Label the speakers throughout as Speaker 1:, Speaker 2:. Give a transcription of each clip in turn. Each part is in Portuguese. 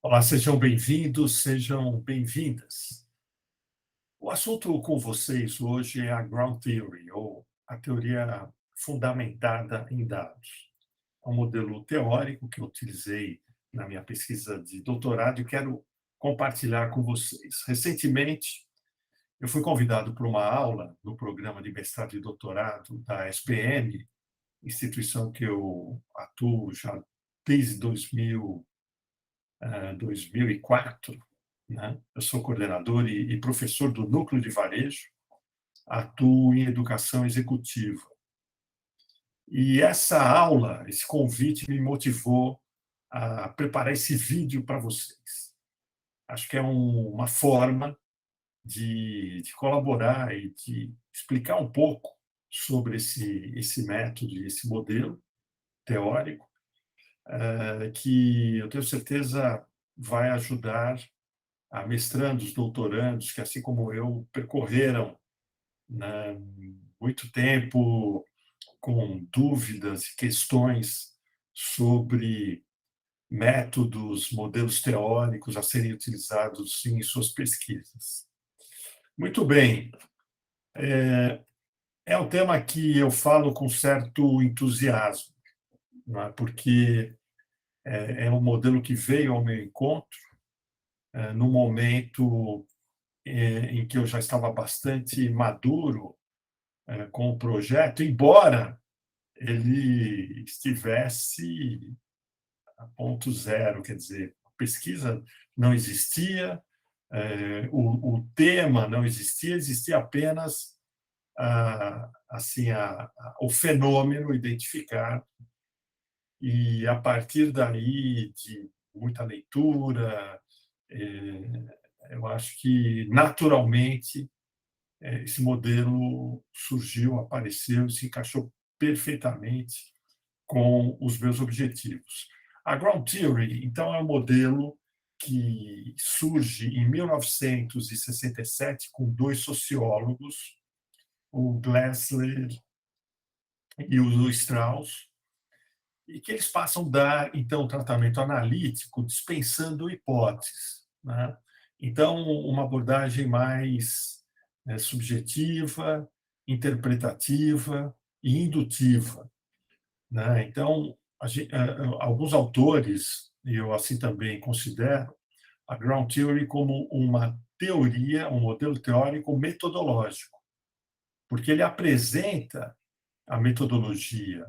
Speaker 1: Olá, sejam bem-vindos, sejam bem-vindas. O assunto com vocês hoje é a Ground Theory, ou a teoria fundamentada em dados. É um modelo teórico que eu utilizei na minha pesquisa de doutorado e quero compartilhar com vocês. Recentemente, eu fui convidado para uma aula no programa de mestrado e doutorado da SPM, instituição que eu atuo já desde 2004, né? Eu sou coordenador e professor do Núcleo de Varejo, atuo em educação executiva. E essa aula, esse convite me motivou a preparar esse vídeo para vocês. Acho que é uma forma de colaborar e de explicar um pouco sobre esse método e esse modelo teórico, que eu tenho certeza vai ajudar a mestrandos, doutorandos, que, assim como eu, percorreram, né, muito tempo com dúvidas e questões sobre métodos, modelos teóricos a serem utilizados em suas pesquisas. Muito bem, é um tema que eu falo com certo entusiasmo, não é? Porque é um modelo que veio ao meu encontro no momento em que eu já estava bastante maduro com o projeto, embora ele estivesse a ponto zero, quer dizer, a pesquisa não existia, o tema não existia, existia apenas assim o fenômeno identificado, e a partir daí de muita leitura, eu acho que naturalmente esse modelo surgiu, apareceu e se encaixou perfeitamente com os meus objetivos. A Ground Theory, então, é um modelo que surge em 1967 com dois sociólogos, o Glasser e o Strauss, e que eles passam a dar, então, um tratamento analítico dispensando hipóteses, né? Então, uma abordagem mais subjetiva, interpretativa e indutiva, né? Então, alguns autores, e eu assim também considero, a Ground Theory como uma teoria, um modelo teórico metodológico, porque ele apresenta a metodologia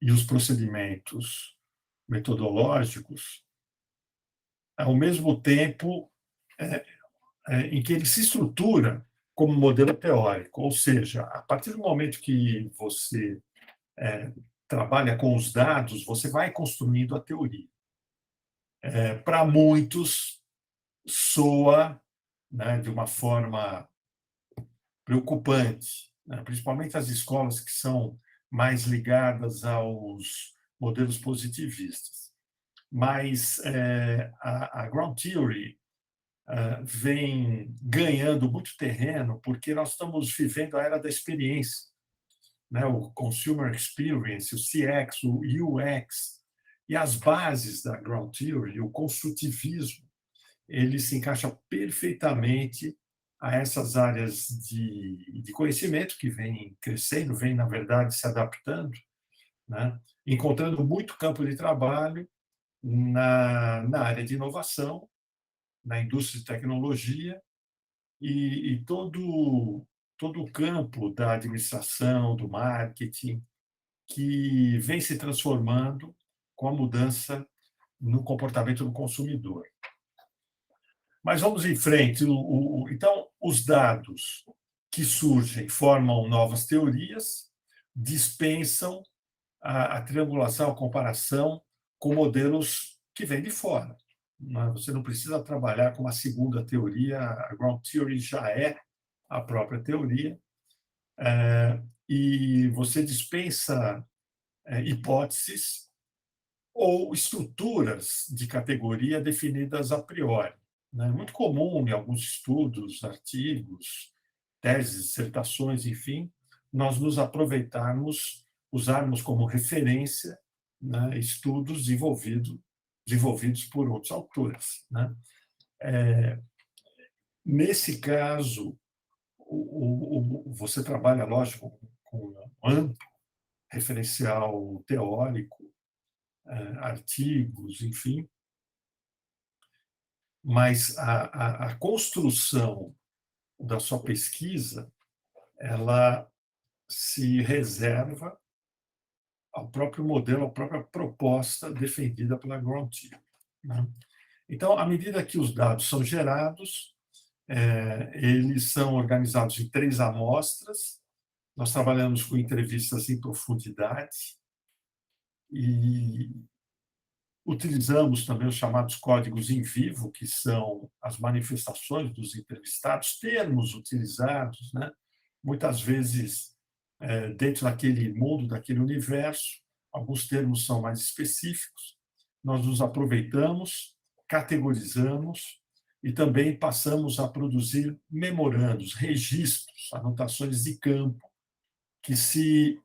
Speaker 1: e os procedimentos metodológicos ao mesmo tempo em que ele se estrutura como modelo teórico, ou seja, a partir do momento que você trabalha com os dados, você vai construindo a teoria. Para muitos, soa, né, de uma forma preocupante, né, principalmente as escolas que são mais ligadas aos modelos positivistas. Mas a Ground Theory vem ganhando muito terreno porque nós estamos vivendo a era da experiência, né? O Consumer Experience, o CX, o UX, e as bases da Ground Theory, o construtivismo, ele se encaixa perfeitamente a essas áreas de conhecimento que vem crescendo, vem, na verdade, se adaptando, né? Encontrando muito campo de trabalho na área de inovação, na indústria de tecnologia e todo o campo da administração, do marketing, que vem se transformando com a mudança no comportamento do consumidor. Mas vamos em frente. Então, os dados que surgem formam novas teorias, dispensam a triangulação, a comparação com modelos que vêm de fora. Você não precisa trabalhar com uma segunda teoria, a Ground Theory já é a própria teoria, e você dispensa hipóteses ou estruturas de categoria definidas a priori. É muito comum em alguns estudos, artigos, teses, dissertações, enfim, nós nos aproveitarmos, usarmos como referência né, estudos desenvolvidos por outros autores, né? Nesse caso, você trabalha, lógico, com um amplo referencial teórico, artigos, enfim, mas a construção da sua pesquisa, ela se reserva ao próprio modelo, à própria proposta defendida pela Ground Theory, né? Então, à medida que os dados são gerados, eles são organizados em 3 amostras. Nós trabalhamos com entrevistas em profundidade e utilizamos também os chamados códigos em vivo, que são as manifestações dos entrevistados, termos utilizados, né? Muitas vezes, dentro daquele mundo, daquele universo, alguns termos são mais específicos. Nós nos aproveitamos, categorizamos e também passamos a produzir memorandos, registros, anotações de campo, que se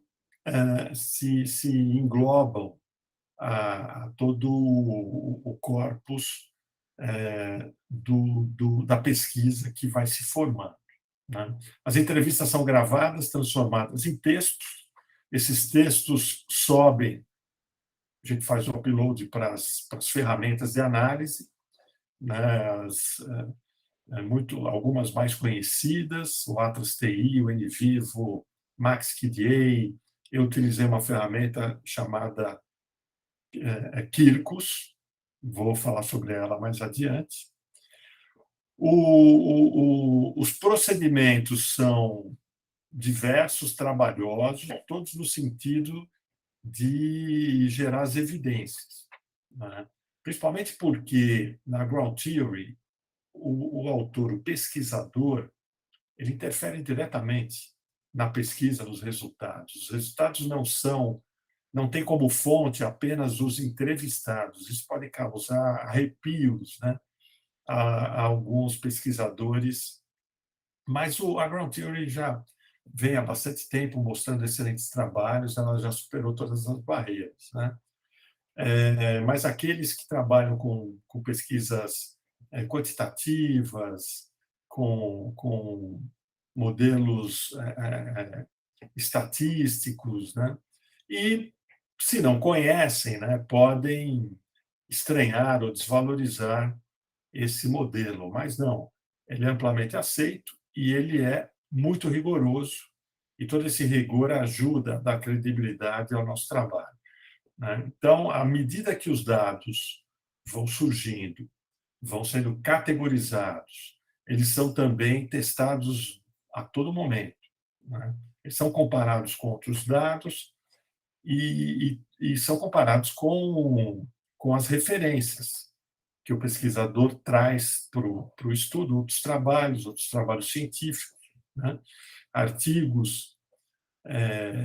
Speaker 1: englobam a todo o corpus da pesquisa que vai se formando, né? As entrevistas são gravadas, transformadas em textos. Esses textos sobem, a gente faz o upload para as ferramentas de análise, né? Algumas mais conhecidas, o Atlas TI, o NVivo, MaxQDA. Eu utilizei uma ferramenta chamada Kirkus, vou falar sobre ela mais adiante. Os procedimentos são diversos, trabalhosos, todos no sentido de gerar as evidências, né? Principalmente porque, na Ground Theory, o autor, o pesquisador, ele interfere diretamente na pesquisa, nos resultados. Os resultados não tem como fonte apenas os entrevistados. Isso pode causar arrepios, né, a alguns pesquisadores. Mas a Ground Theory já vem há bastante tempo mostrando excelentes trabalhos, ela já superou todas as barreiras, né? Mas aqueles que trabalham com pesquisas quantitativas, com modelos estatísticos, né? E, se não conhecem, né, podem estranhar ou desvalorizar esse modelo, mas não, ele é amplamente aceito e ele é muito rigoroso, e todo esse rigor ajuda a dar credibilidade ao nosso trabalho, né? Então, à medida que os dados vão surgindo, vão sendo categorizados, eles são também testados a todo momento, né? Eles são comparados com outros dados e são comparados com as referências que o pesquisador traz para o estudo, outros trabalhos científicos, né? Artigos,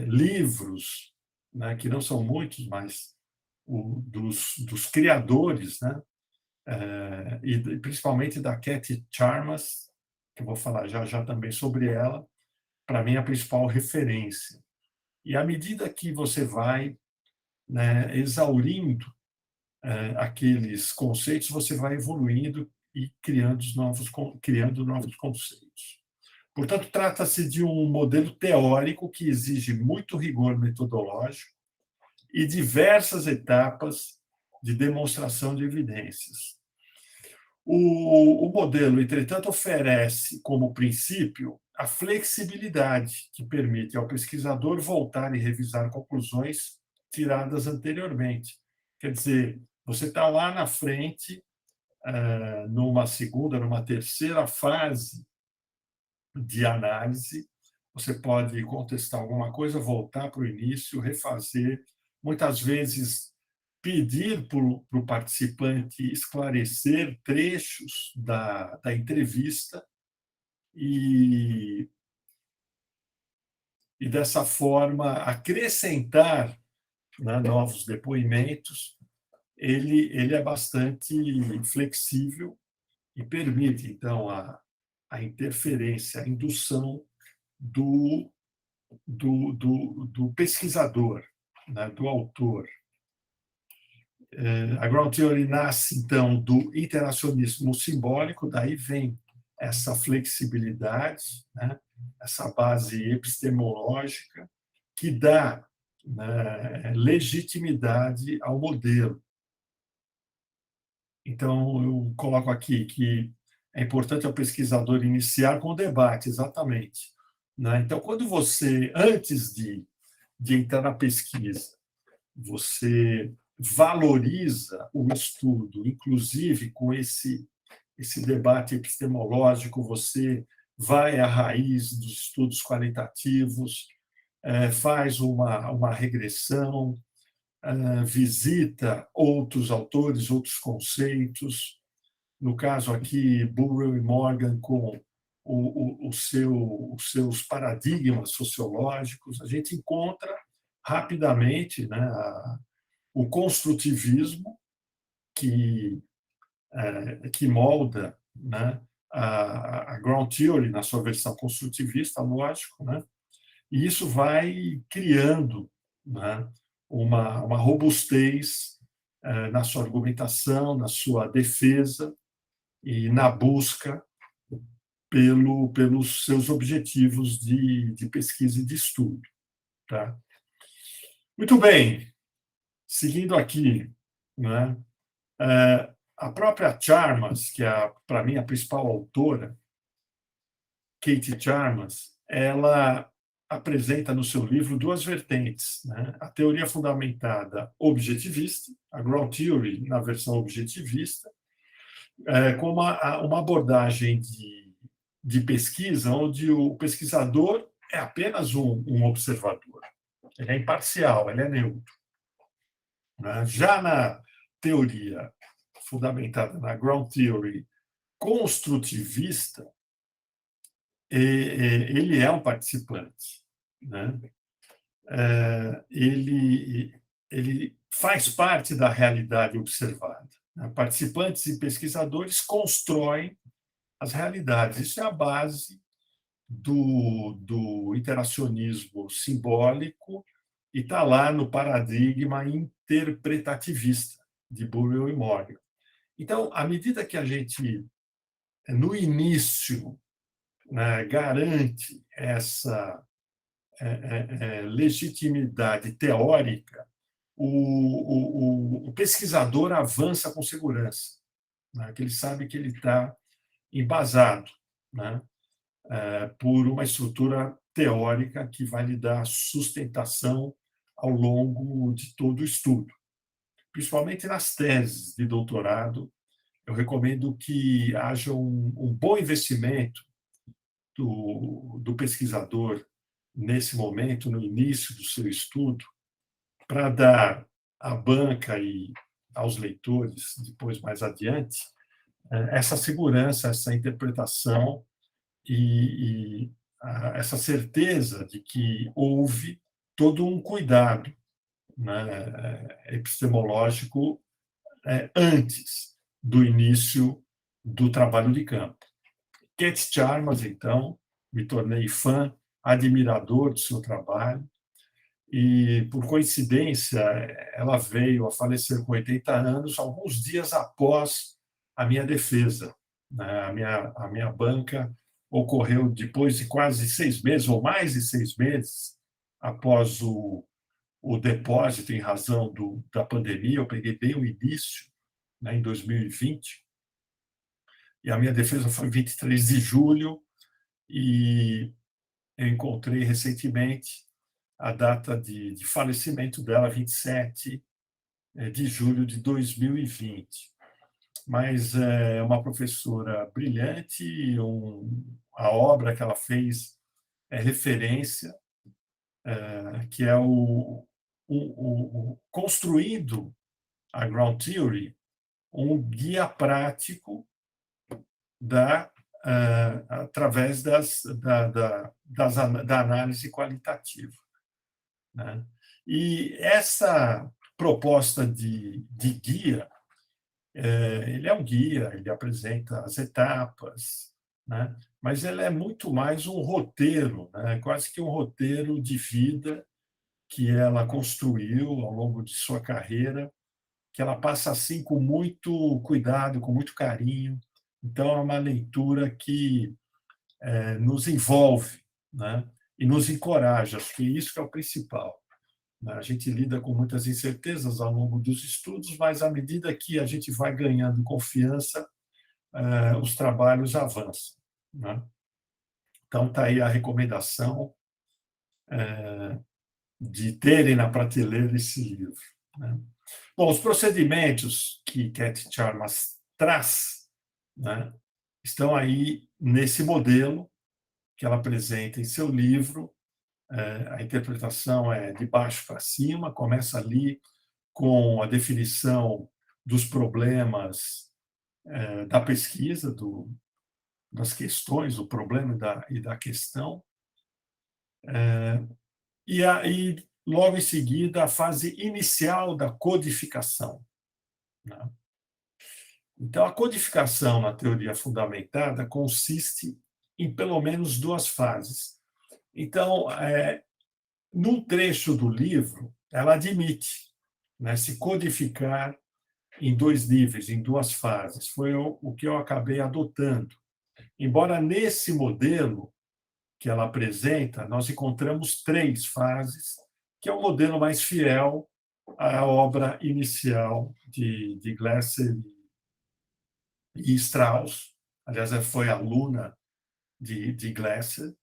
Speaker 1: livros, né, que não são muitos, mas dos criadores, né? E principalmente da Kathy Charmas, que eu vou falar já já também sobre ela, para mim é a principal referência. E à medida que você vai, né, exaurindo aqueles conceitos, você vai evoluindo e criando novos conceitos. Portanto, trata-se de um modelo teórico que exige muito rigor metodológico e diversas etapas de demonstração de evidências. O modelo, entretanto, oferece como princípio a flexibilidade que permite ao pesquisador voltar e revisar conclusões tiradas anteriormente. Quer dizer, você está lá na frente, numa segunda, numa terceira fase de análise, você pode contestar alguma coisa, voltar para o início, refazer, muitas vezes pedir para o participante esclarecer trechos da entrevista e dessa forma, acrescentar, né, novos depoimentos. Ele é bastante flexível e permite, então, a interferência, a indução do pesquisador, né, do autor. A Ground Theory nasce, então, do interacionismo simbólico, daí vem essa flexibilidade, né? Essa base epistemológica que dá, né, legitimidade ao modelo. Então, eu coloco aqui que é importante ao pesquisador iniciar com o debate, exatamente. Né? Então, quando você, antes de entrar na pesquisa, você valoriza o estudo, inclusive com esse debate epistemológico, você vai à raiz dos estudos qualitativos, faz uma regressão, visita outros autores, outros conceitos. No caso aqui, Burwell e Morgan com os seus paradigmas sociológicos, a gente encontra rapidamente, né, o construtivismo que molda, né, a Ground Theory na sua versão construtivista, lógico, né, e isso vai criando, né, uma robustez na sua argumentação, na sua defesa e na busca pelos seus objetivos de pesquisa e de estudo. Tá? Muito bem, seguindo aqui, né, a própria Chalmers, que é, para mim, a principal autora, Kate Chalmers, ela apresenta no seu livro duas vertentes, né? A teoria fundamentada objetivista, a Ground Theory na versão objetivista, com uma abordagem de pesquisa onde o pesquisador é apenas um observador. Ele é imparcial, ele é neutro. Né? Já na teoria fundamentada na Ground Theory construtivista, ele é um participante. Né? Ele faz parte da realidade observada. Participantes e pesquisadores constroem as realidades. Isso é a base do interacionismo simbólico e está lá no paradigma interpretativista de Burwell e Morgan. Então, à medida que a gente, no início, né, garante essa legitimidade teórica, o pesquisador avança com segurança, né, que ele sabe que ele está embasado, né, por uma estrutura teórica que vai lhe dar sustentação ao longo de todo o estudo. Principalmente nas teses de doutorado, eu recomendo que haja um bom investimento do pesquisador nesse momento, no início do seu estudo, para dar à banca e aos leitores, depois mais adiante, essa segurança, essa interpretação e essa certeza de que houve todo um cuidado, né, epistemológico antes do início do trabalho de campo. Kate Chalmers, então, me tornei fã, admirador do seu trabalho, e, por coincidência, ela veio a falecer com 80 anos, alguns dias após a minha defesa. A minha banca ocorreu depois de quase 6 meses, ou mais de 6 meses, após o depósito em razão da pandemia. Eu peguei bem o início, né, em 2020, e a minha defesa foi 23 de julho, e eu encontrei recentemente a data de falecimento dela, 27 de julho de 2020. Mas é uma professora brilhante, a obra que ela fez é referência, que é construindo a Ground Theory, um guia prático através da análise qualitativa. Né? E essa proposta de guia, ele é um guia, ele apresenta as etapas, né? Mas ele é muito mais um roteiro, né? Quase que um roteiro de vida que ela construiu ao longo de sua carreira que ela passa assim com muito cuidado, com muito carinho. Então, é uma leitura que nos envolve, né? E nos encoraja. Acho que isso que é o principal. Né? A gente lida com muitas incertezas ao longo dos estudos, mas à medida que a gente vai ganhando confiança, os trabalhos avançam. Né? Então, está aí a recomendação de terem na prateleira esse livro. Né? Bom, os procedimentos que Cat Chalmers traz, né, estão aí nesse modelo que ela apresenta em seu livro. A interpretação é de baixo para cima, começa ali com a definição dos problemas da pesquisa, das questões, do problema e da questão. E aí, logo em seguida, a fase inicial da codificação. Né? Então, a codificação na teoria fundamentada consiste em pelo menos duas fases. Então, num trecho do livro, ela admite, né, se codificar em dois níveis, em duas fases. Foi o que eu acabei adotando. Embora nesse modelo que ela apresenta, nós encontramos três fases, que é o modelo mais fiel à obra inicial de Glasser e Strauss. Aliás, ela foi aluna de Glasser,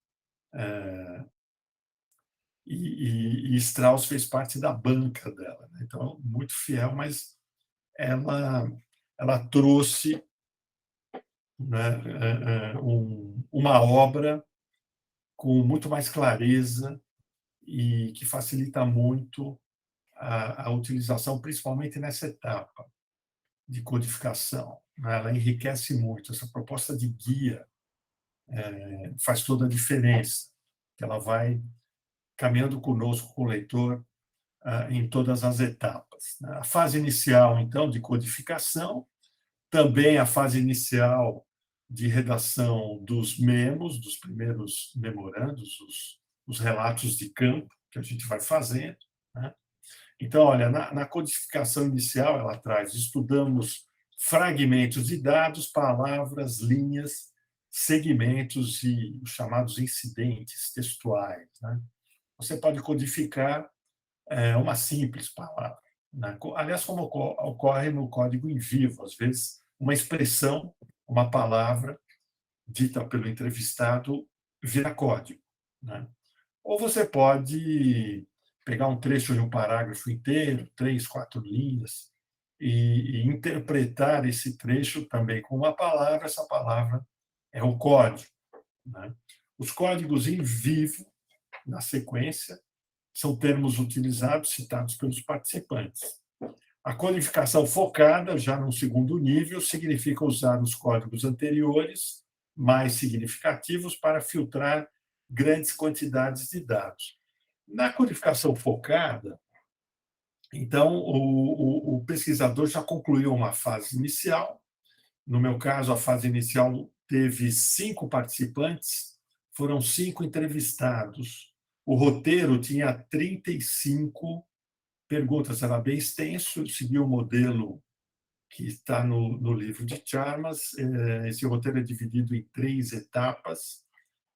Speaker 1: e Strauss fez parte da banca dela. Né? Então, muito fiel, mas ela trouxe, né, uma obra com muito mais clareza e que facilita muito a utilização, principalmente nessa etapa de codificação. Né? Ela enriquece muito. Essa proposta de guia faz toda a diferença, que ela vai caminhando conosco, com o leitor, em todas as etapas. Né? A fase inicial, então, de codificação, também a fase inicial de redação dos memos, dos primeiros memorandos, os relatos de campo que a gente vai fazendo. Né? Então, olha, na codificação inicial, ela traz: estudamos fragmentos de dados, palavras, linhas, segmentos e os chamados incidentes textuais. Né? Você pode codificar uma simples palavra. Né? Aliás, como ocorre no código em vivo, às vezes, uma expressão, uma palavra dita pelo entrevistado vira código. Né? Ou você pode pegar um trecho de um parágrafo inteiro, 3, 4 linhas, e interpretar esse trecho também com uma palavra. Essa palavra é o código. Né? Os códigos em vivo, na sequência, são termos utilizados, citados pelos participantes. A codificação focada, já no segundo nível, significa usar os códigos anteriores, mais significativos, para filtrar grandes quantidades de dados. Na codificação focada, então, o pesquisador já concluiu uma fase inicial. No meu caso, a fase inicial teve 5 participantes, foram 5 entrevistados. O roteiro tinha 35 perguntas, era bem extenso, seguiu o modelo que está no livro de Chalmers. Esse roteiro é dividido em 3 etapas,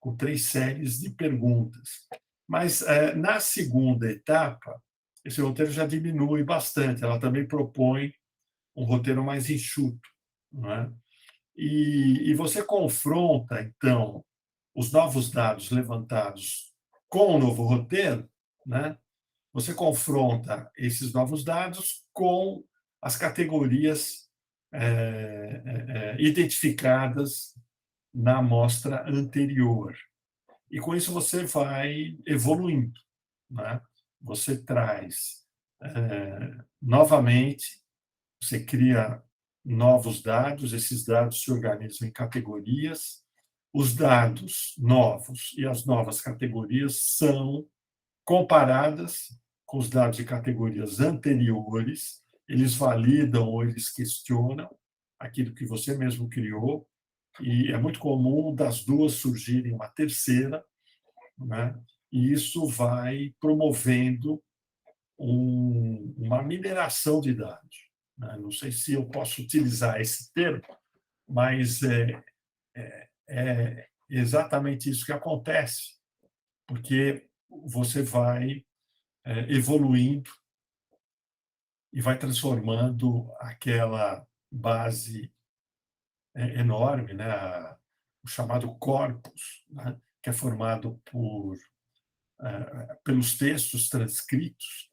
Speaker 1: com 3 séries de perguntas. Mas, na segunda etapa, esse roteiro já diminui bastante. Ela também propõe um roteiro mais enxuto. Não é? E você confronta, então, os novos dados levantados com o novo roteiro, né? Você confronta esses novos dados com as categorias identificadas na amostra anterior. E com isso você vai evoluindo. Né? Você traz novamente, você cria novos dados, esses dados se organizam em categorias. Os dados novos e as novas categorias são comparadas com os dados de categorias anteriores, eles validam ou eles questionam aquilo que você mesmo criou, e é muito comum das duas surgirem uma terceira, né? E isso vai promovendo uma mineração de dados. né? Não sei se eu posso utilizar esse termo, mas é exatamente isso que acontece, porque você vai evoluindo e vai transformando aquela base enorme, né? O chamado corpus, né? Que é formado pelos textos transcritos.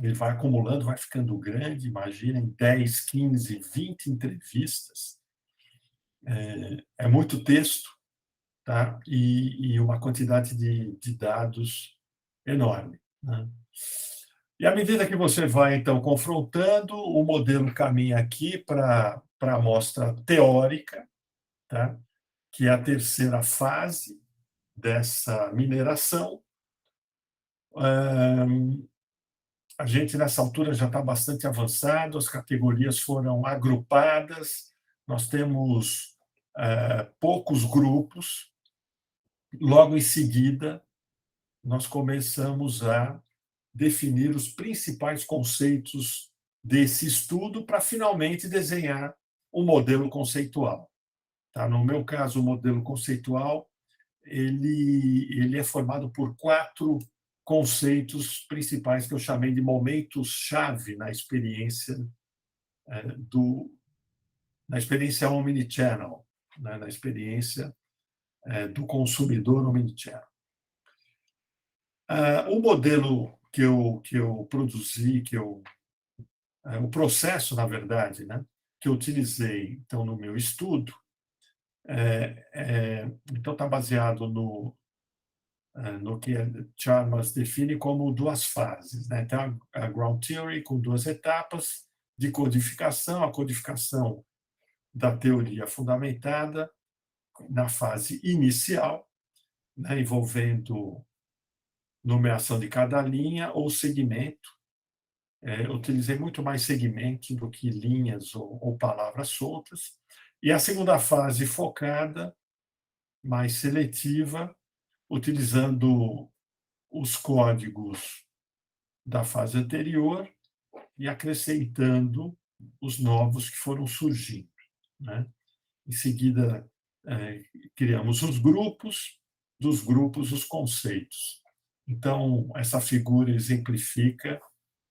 Speaker 1: Ele vai acumulando, vai ficando grande, imaginem 10, 15, 20 entrevistas. É muito texto, tá? E uma quantidade de dados enorme, né? E à medida que você vai, então, confrontando, o modelo caminha aqui para a amostra teórica, tá? Que é a terceira fase dessa mineração. A gente, nessa altura, já está bastante avançado, as categorias foram agrupadas, nós temos poucos grupos. Logo em seguida, nós começamos a definir os principais conceitos desse estudo para finalmente desenhar um modelo conceitual. Tá? No meu caso, o modelo conceitual ele é formado por 4 conceitos principais que eu chamei de momentos-chave na experiência na experiência omnichannel, né? Na experiência do consumidor omnichannel. O modelo que eu produzi, o processo, na verdade, né, que eu utilizei então no meu estudo, então está baseado no que Chalmers define como 2 fases, né? Então, a Ground Theory com 2 etapas de codificação, a codificação da teoria fundamentada na fase inicial, né, envolvendo nomeação de cada linha ou segmento. Eu utilizei muito mais segmentos do que linhas ou palavras soltas. E a segunda fase focada, mais seletiva, utilizando os códigos da fase anterior e acrescentando os novos que foram surgindo, né? Em seguida, criamos os grupos, dos grupos, os conceitos. Então, essa figura exemplifica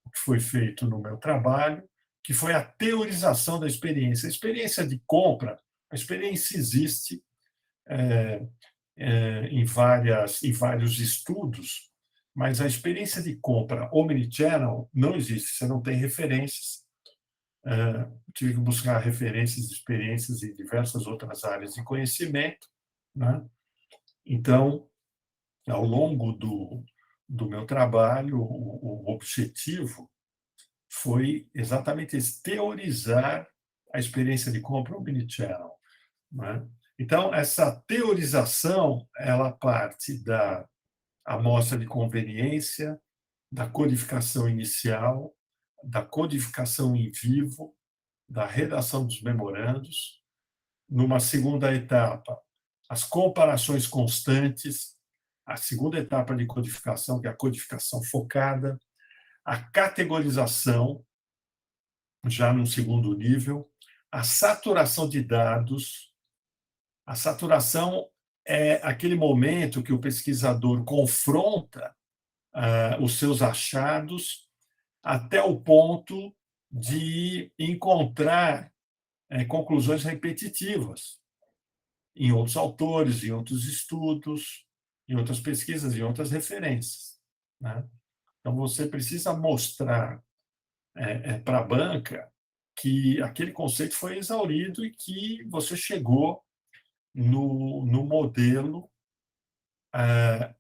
Speaker 1: o que foi feito no meu trabalho, que foi a teorização da experiência. A experiência de compra, a experiência existe em vários estudos, mas a experiência de compra omnichannel não existe, você não tem referências. Tive que buscar referências de experiências em diversas outras áreas de conhecimento, né? Então, ao longo do meu trabalho, o objetivo foi exatamente esse, teorizar a experiência de compra omnichannel, né? Então, essa teorização ela parte da amostra de conveniência, da codificação inicial, da codificação em vivo, da redação dos memorandos. Numa segunda etapa, as comparações constantes, a segunda etapa de codificação, que é a codificação focada, a categorização, já num segundo nível, a saturação de dados. A saturação é aquele momento que o pesquisador confronta os seus achados até o ponto de encontrar conclusões repetitivas em outros autores, em outros estudos, em outras pesquisas, em outras referências, né? Então, você precisa mostrar para a banca que aquele conceito foi exaurido e que você chegou no modelo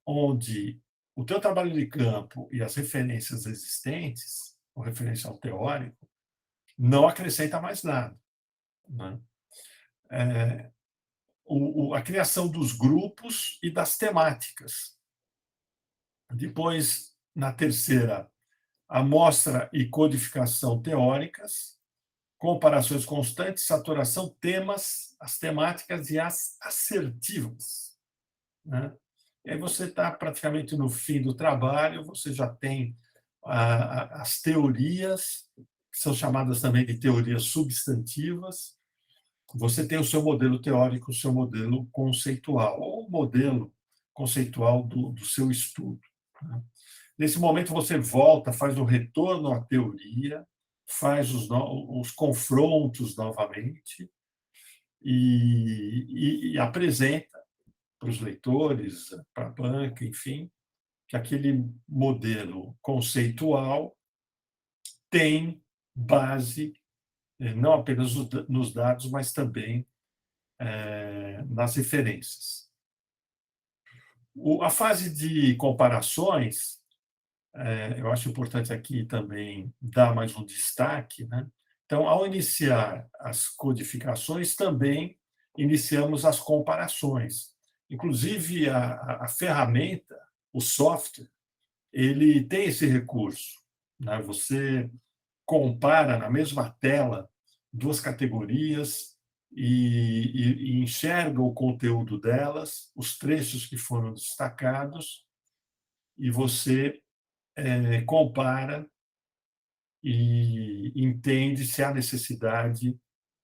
Speaker 1: onde o teu trabalho de campo e as referências existentes, o referencial teórico, não acrescenta mais nada, né? A criação dos grupos e das temáticas. Depois, na terceira, amostra e codificação teóricas, comparações constantes, saturação, temas, as temáticas e as assertivas, né? E aí você está praticamente no fim do trabalho, você já tem as teorias, que são chamadas também de teorias substantivas. Você tem o seu modelo teórico, o seu modelo conceitual, ou o modelo conceitual do seu estudo. Né? Nesse momento, você volta, faz o retorno à teoria, faz os confrontos novamente e apresenta para os leitores, para a banca, enfim, que aquele modelo conceitual tem base não apenas nos dados, mas também nas referências. A fase de comparações, eu acho importante aqui também dar mais um destaque, né? Então, ao iniciar as codificações, também iniciamos as comparações. Inclusive, a ferramenta, o software, ele tem esse recurso, né? Você compara na mesma tela duas categorias e enxerga o conteúdo delas, os trechos que foram destacados, e você compara e entende se há necessidade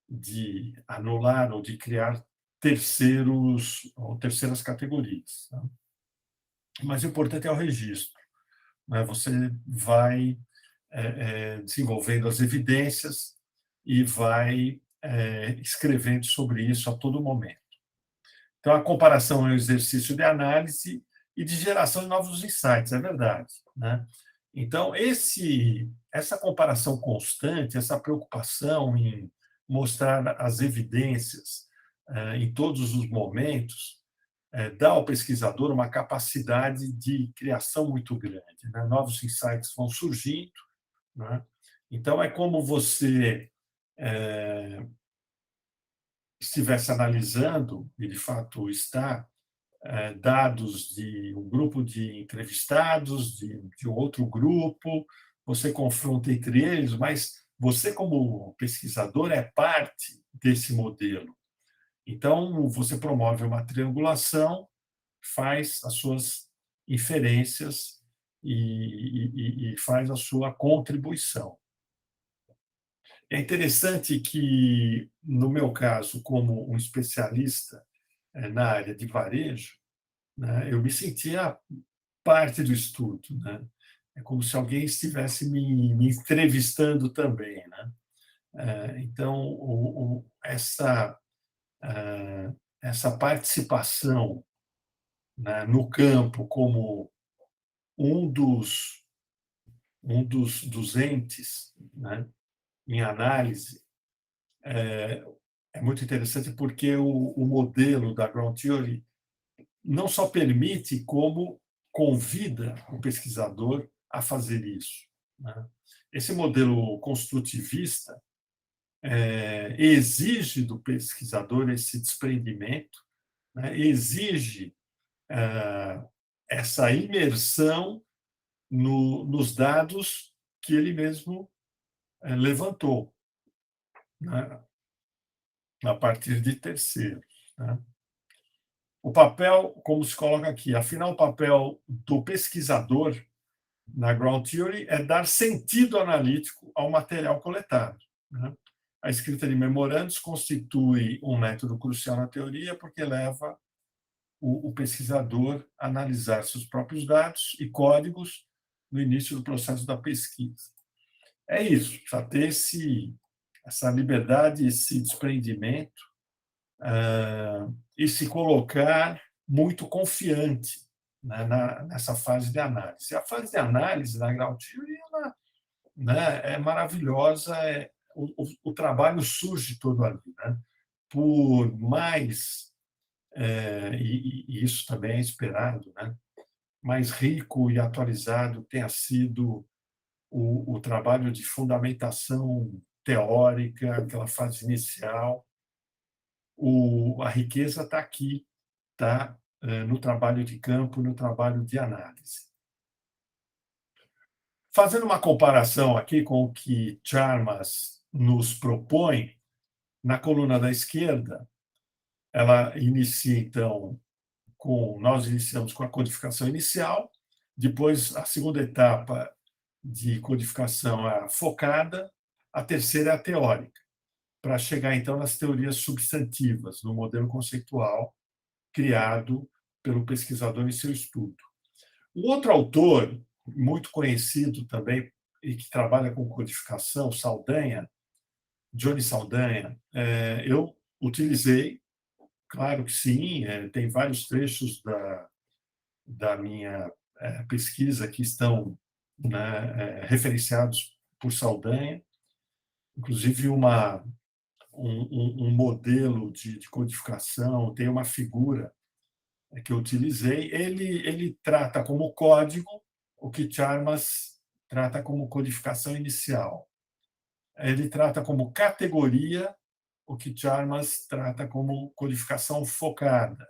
Speaker 1: de anular ou de criar terceiros ou terceiras categorias. Tá? O mais importante é o registro. Né? Você vai desenvolvendo as evidências e vai escrevendo sobre isso a todo momento. Então, a comparação é um exercício de análise e de geração de novos insights, é verdade. Né? Então, essa comparação constante, essa preocupação em mostrar as evidências em todos os momentos, dá ao pesquisador uma capacidade de criação muito grande. Né? Novos insights vão surgindo. Né? Então, é como você estivesse analisando, e de fato está, dados de um grupo de entrevistados, de outro grupo, você confronta entre eles, mas você, como pesquisador, é parte desse modelo. Então, você promove uma triangulação, faz as suas inferências e faz a sua contribuição. É interessante que, no meu caso, como um especialista na área de varejo, né, eu me sentia parte do estudo. Né? É como se alguém estivesse me entrevistando também. Né? Então, essa participação, né, no campo como um dos entes, né, em análise, é muito interessante porque o modelo da Ground Theory não só permite, como convida o pesquisador a fazer isso. Né? Esse modelo construtivista exige do pesquisador esse desprendimento, né? Exige essa imersão nos dados que ele mesmo levantou, né? A partir de terceiros. Né? O papel, como se coloca aqui, afinal, o papel do pesquisador na Ground Theory é dar sentido analítico ao material coletado. Né? A escrita de memorandos constitui um método crucial na teoria porque leva o pesquisador a analisar seus próprios dados e códigos no início do processo da pesquisa. É isso, precisa ter essa liberdade, esse desprendimento, e se colocar muito confiante, né, nessa fase de análise. A fase de análise na Ground Theory, ela, né, é maravilhosa, o trabalho surge todo ali. Né? Por mais, e isso também é esperado, né, mais rico e atualizado tenha sido o trabalho de fundamentação teórica, aquela fase inicial, a riqueza está aqui, está no trabalho de campo, no trabalho de análise. Fazendo uma comparação aqui com o que Chalmers nos propõe, na coluna da esquerda, ela inicia, então, nós iniciamos com a codificação inicial, depois a segunda etapa de codificação é focada, A terceira é a teórica, para chegar, então, nas teorias substantivas, no modelo conceitual criado pelo pesquisador em seu estudo. Um outro autor, muito conhecido também, e que trabalha com codificação, Saldanha, Johnny Saldanha, eu utilizei, claro que sim, tem vários trechos da minha pesquisa que estão, né, referenciados por Saldanha, inclusive um modelo de codificação, tem uma figura que eu utilizei, ele trata como código o que Chalmers trata como codificação inicial. Ele trata como categoria o que Chalmers trata como codificação focada.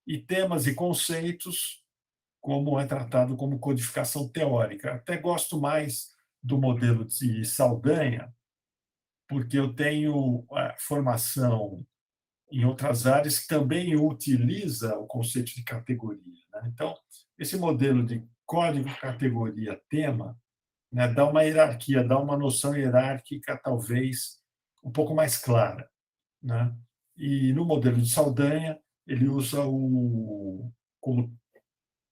Speaker 1: E temas e conceitos, como é tratado como codificação teórica. Até gosto mais do modelo de Saldanha, porque eu tenho a formação em outras áreas que também utiliza o conceito de categoria, né? Então, esse modelo de código, categoria, tema, né, dá uma hierarquia, dá uma noção hierárquica talvez um pouco mais clara, né? E no modelo de Saldanha, ele usa como,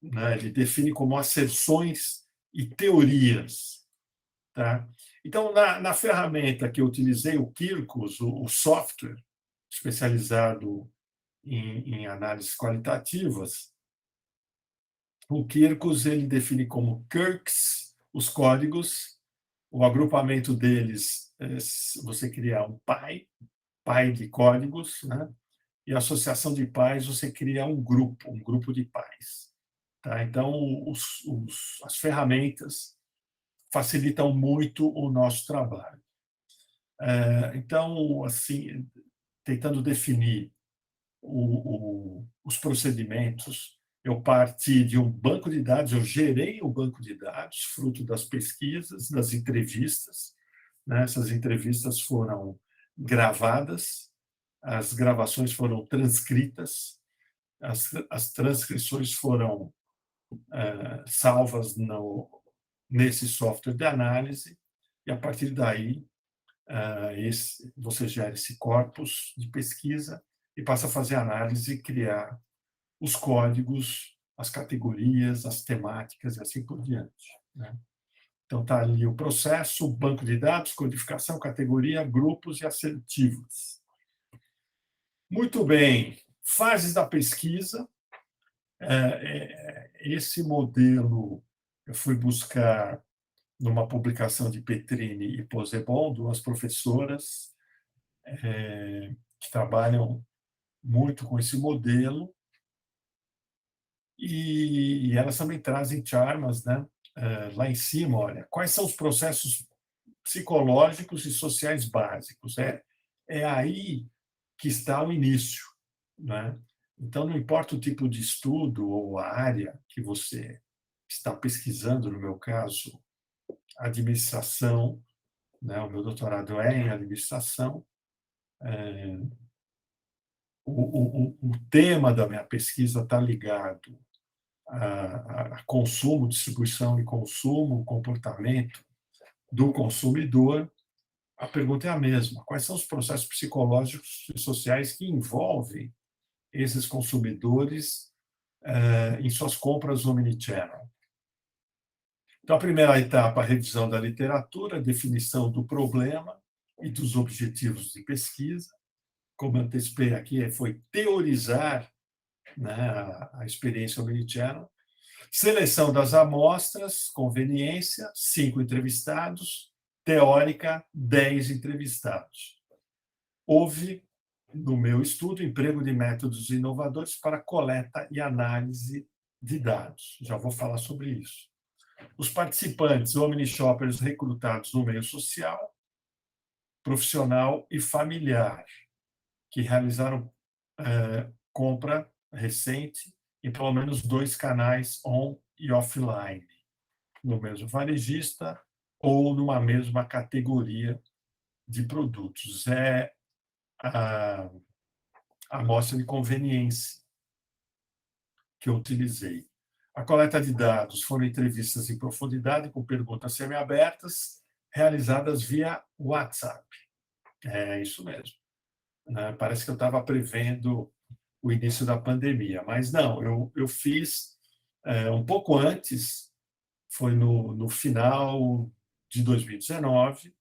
Speaker 1: né, ele define como asserções e teorias, tá? Então, na ferramenta que eu utilizei, o Quirkus, o software especializado em análises qualitativas, o Quirkus ele define como Kirks os códigos, o agrupamento deles, você cria um pai de códigos, né? E a associação de pais, você cria um grupo de pais. Tá? Então, as ferramentas facilitam muito o nosso trabalho. Então, assim, tentando definir os procedimentos, eu parti de um banco de dados, eu gerei um banco de dados, fruto das pesquisas, das entrevistas, né? Essas entrevistas foram gravadas, as gravações foram transcritas, as transcrições foram salvas nesse software de análise, e a partir daí você gera esse corpus de pesquisa e passa a fazer análise e criar os códigos, as categorias, as temáticas e assim por diante, né? Então, está ali o processo, banco de dados, codificação, categoria, grupos e assertivas. Muito bem. Fases da pesquisa. Esse modelo eu fui buscar numa publicação de Petrini e Pozzebon, duas professoras que trabalham muito com esse modelo, e elas também trazem Chalmers, né? Lá em cima, olha, quais são os processos psicológicos e sociais básicos? É aí que está o início, né? Então, não importa o tipo de estudo ou a área que você está pesquisando, no meu caso, administração, né? O meu doutorado é em administração. O tema da minha pesquisa está ligado a consumo, distribuição e consumo, comportamento do consumidor. A pergunta é a mesma: quais são os processos psicológicos e sociais que envolvem esses consumidores em suas compras omnichannel? Então, a primeira etapa, a revisão da literatura, definição do problema e dos objetivos de pesquisa. Como eu antecipei aqui, foi teorizar, né, a experiência omnichannel. Seleção das amostras, conveniência, 5 entrevistados, teórica, 10 entrevistados. Houve, no meu estudo, emprego de métodos inovadores para coleta e análise de dados. Já vou falar sobre isso. Os participantes, omnishoppers recrutados no meio social, profissional e familiar, que realizaram compra recente em pelo menos 2 canais on e offline, no mesmo varejista ou numa mesma categoria de produtos. É a amostra de conveniência que eu utilizei. A coleta de dados foram entrevistas em profundidade com perguntas semiabertas, realizadas via WhatsApp. É isso mesmo, né? Parece que eu estava prevendo o início da pandemia, mas não, eu fiz um pouco antes, foi no final de 2019,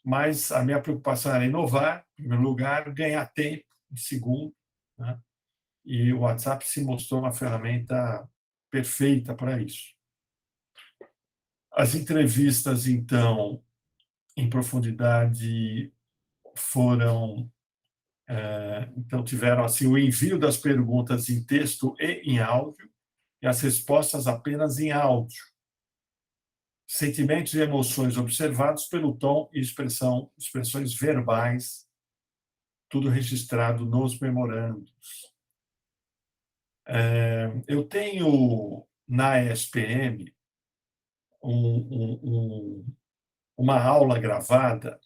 Speaker 1: mas a minha preocupação era inovar, em primeiro lugar, ganhar tempo, em segundo, né? E o WhatsApp se mostrou uma ferramenta perfeita para isso. As entrevistas, então, em profundidade, foram então tiveram assim o envio das perguntas em texto e em áudio e as respostas apenas em áudio. Sentimentos e emoções observados pelo tom e expressões verbais, tudo registrado nos memorandos. Eu tenho na ESPM uma aula gravada,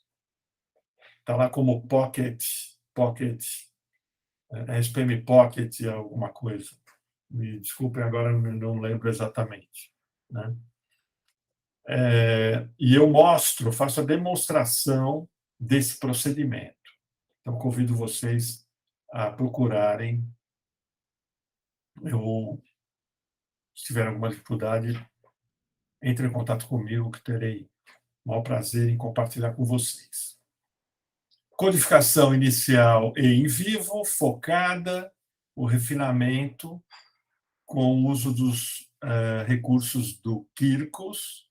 Speaker 1: está lá como Pocket, ESPM Pocket, alguma coisa. Me desculpem, agora não lembro exatamente, né? E eu faço a demonstração desse procedimento. Então, convido vocês a procurarem. Se tiver alguma dificuldade, entre em contato comigo, que terei o maior prazer em compartilhar com vocês. Codificação inicial e em vivo, focada, o refinamento, com o uso dos recursos do Quirkos,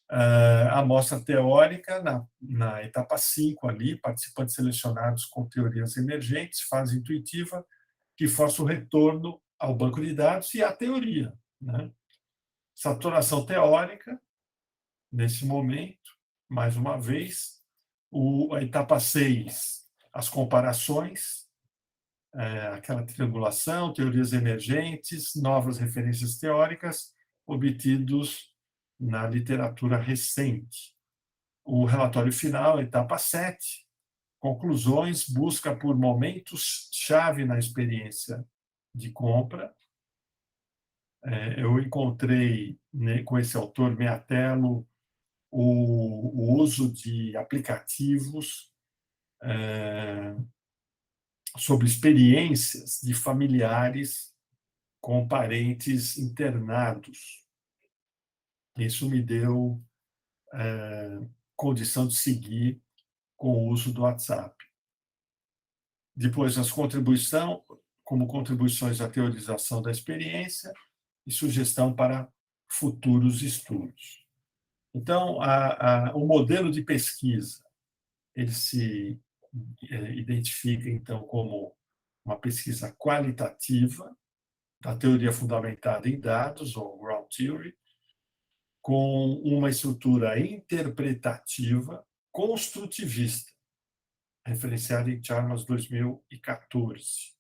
Speaker 1: a amostra teórica na etapa 5 ali, participantes selecionados com teorias emergentes, fase intuitiva, que força o retorno ao banco de dados e à teoria, né? Saturação teórica, nesse momento, mais uma vez, a etapa 6, as comparações, aquela triangulação, teorias emergentes, novas referências teóricas obtidos na literatura recente. O relatório final, etapa 7, conclusões, busca por momentos-chave na experiência de compra. Eu encontrei, né, com esse autor, Meatello, o uso de aplicativos sobre experiências de familiares com parentes internados. Isso me deu condição de seguir com o uso do WhatsApp. Depois, como contribuições à teorização da experiência e sugestão para futuros estudos. Então, o modelo de pesquisa, ele se identifica, então, como uma pesquisa qualitativa da teoria fundamentada em dados, ou ground theory, com uma estrutura interpretativa construtivista, referenciada em Chalmers 2014.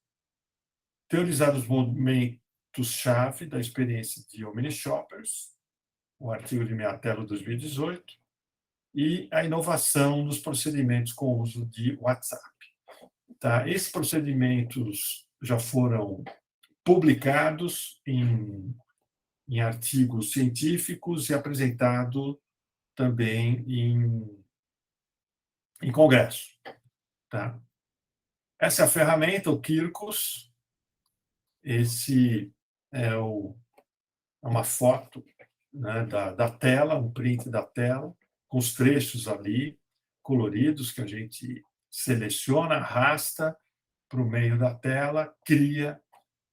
Speaker 1: Teorizar os momentos-chave da experiência de Omnishoppers, o artigo de Meatello 2018, e a inovação nos procedimentos com o uso de WhatsApp. Tá? Esses procedimentos já foram publicados em artigos científicos e apresentado também em congresso. Tá? Essa é a ferramenta, o Quirkos. Esse é uma foto, né, da tela, um print da tela, com os trechos ali coloridos que a gente seleciona, arrasta para o meio da tela, cria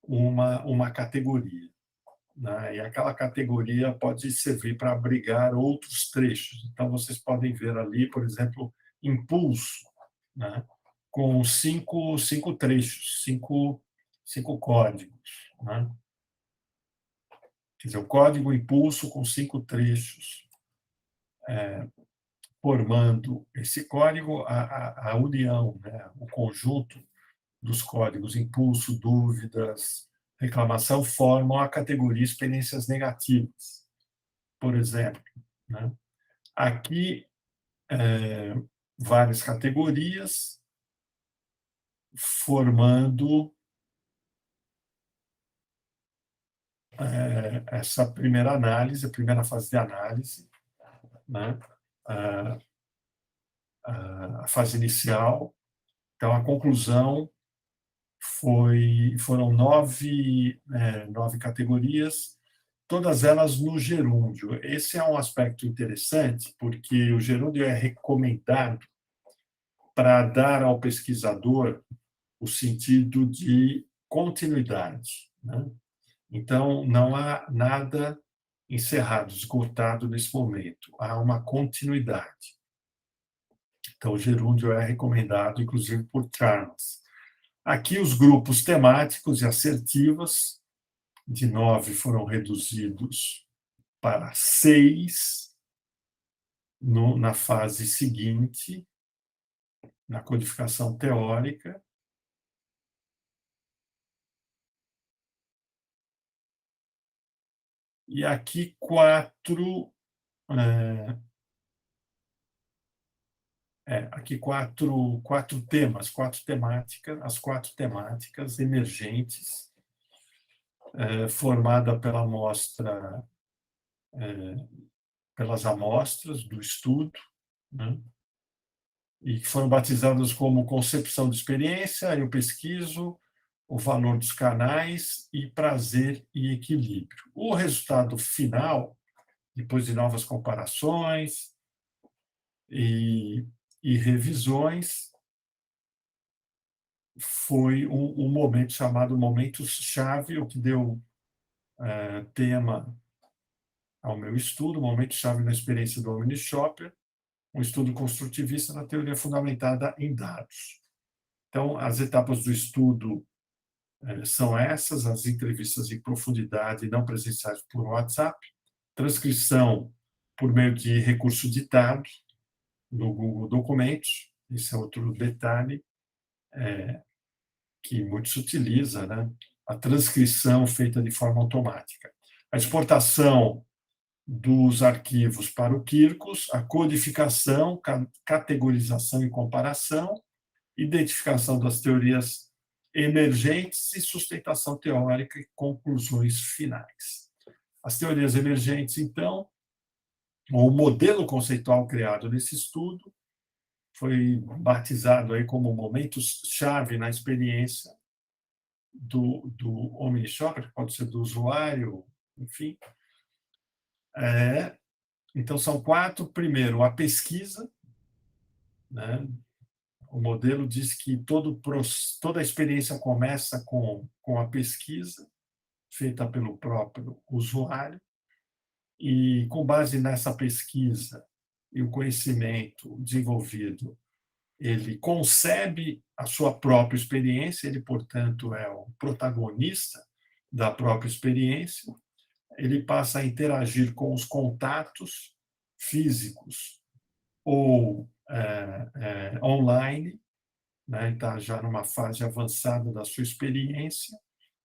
Speaker 1: uma categoria, né? E aquela categoria pode servir para abrigar outros trechos. Então, vocês podem ver ali, por exemplo, impulso, né? Com cinco trechos, cinco códigos, né? Quer dizer, o código impulso com 5 trechos, formando esse código, a união, né? O conjunto dos códigos impulso, dúvidas, reclamação, formam a categoria experiências negativas, por exemplo, né? Aqui, várias categorias, formando essa primeira análise, a primeira fase de análise, né? a fase inicial. Então, a conclusão foram 9 categorias, todas elas no gerúndio. Esse é um aspecto interessante, porque o gerúndio é recomendado para dar ao pesquisador o sentido de continuidade, né? Então, não há nada encerrado, esgotado nesse momento. Há uma continuidade. Então, o gerúndio é recomendado, inclusive, por Charles. Aqui, os grupos temáticos e assertivas, de 9 foram reduzidos para 6 na fase seguinte, na codificação teórica. E aqui 4 temas, 4 temáticas, as 4 temáticas emergentes, formada pela amostra, pelas amostras do estudo, né? E que foram batizadas como concepção de experiência, eu pesquiso, o valor dos canais e prazer e equilíbrio. O resultado final, depois de novas comparações e revisões, foi um momento chamado momento-chave, o que deu tema ao meu estudo, momento-chave na experiência do Omni-Shopper, um estudo construtivista na teoria fundamentada em dados. Então, as etapas do estudo são essas: as entrevistas em profundidade não presenciais por WhatsApp, transcrição por meio de recurso ditado no Google Documentos, esse é outro detalhe que muito se utiliza, né? A transcrição feita de forma automática. A exportação dos arquivos para o Quirkus, a codificação, categorização e comparação, identificação das teorias emergentes e sustentação teórica e conclusões finais. As teorias emergentes, então, o modelo conceitual criado nesse estudo foi batizado aí como momentos-chave na experiência do Omni-Shopper, que pode ser do usuário, enfim. Então, são 4. Primeiro, a pesquisa, né? O modelo diz que toda a experiência começa com a pesquisa feita pelo próprio usuário, e, com base nessa pesquisa e o conhecimento desenvolvido, ele concebe a sua própria experiência, ele, portanto, é o protagonista da própria experiência, ele passa a interagir com os contatos físicos ou online, né? Está já numa fase avançada da sua experiência,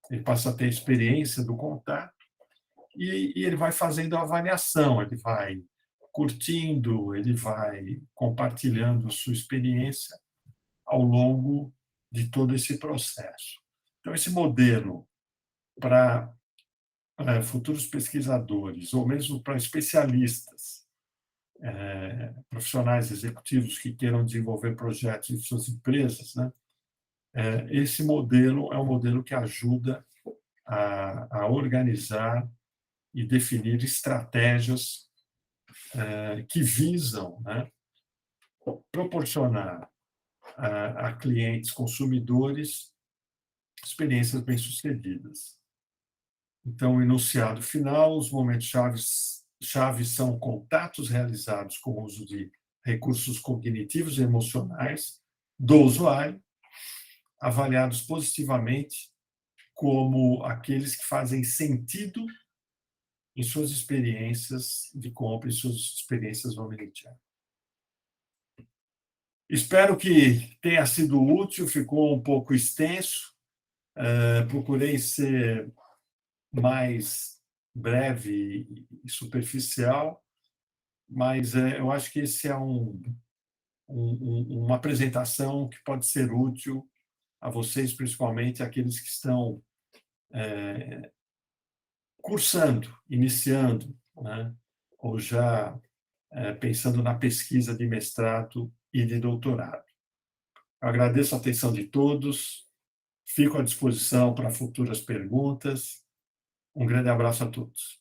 Speaker 1: ele passa a ter a experiência do contato, e ele vai fazendo a avaliação, ele vai curtindo, ele vai compartilhando sua experiência ao longo de todo esse processo. Então, esse modelo para futuros pesquisadores, ou mesmo para especialistas, profissionais executivos que queiram desenvolver projetos em suas empresas, né? Esse modelo é um modelo que ajuda a organizar e definir estratégias que visam, né, proporcionar a clientes consumidores experiências bem-sucedidas. Então, o enunciado final, os momentos chaves são contatos realizados com o uso de recursos cognitivos e emocionais do usuário, avaliados positivamente como aqueles que fazem sentido em suas experiências de compra e suas experiências no omnichannel. Espero que tenha sido útil, ficou um pouco extenso, procurei ser mais breve e superficial, mas eu acho que esse é uma apresentação que pode ser útil a vocês, principalmente aqueles que estão cursando, iniciando, né, ou já pensando na pesquisa de mestrado e de doutorado. Eu agradeço a atenção de todos, fico à disposição para futuras perguntas. Um grande abraço a todos.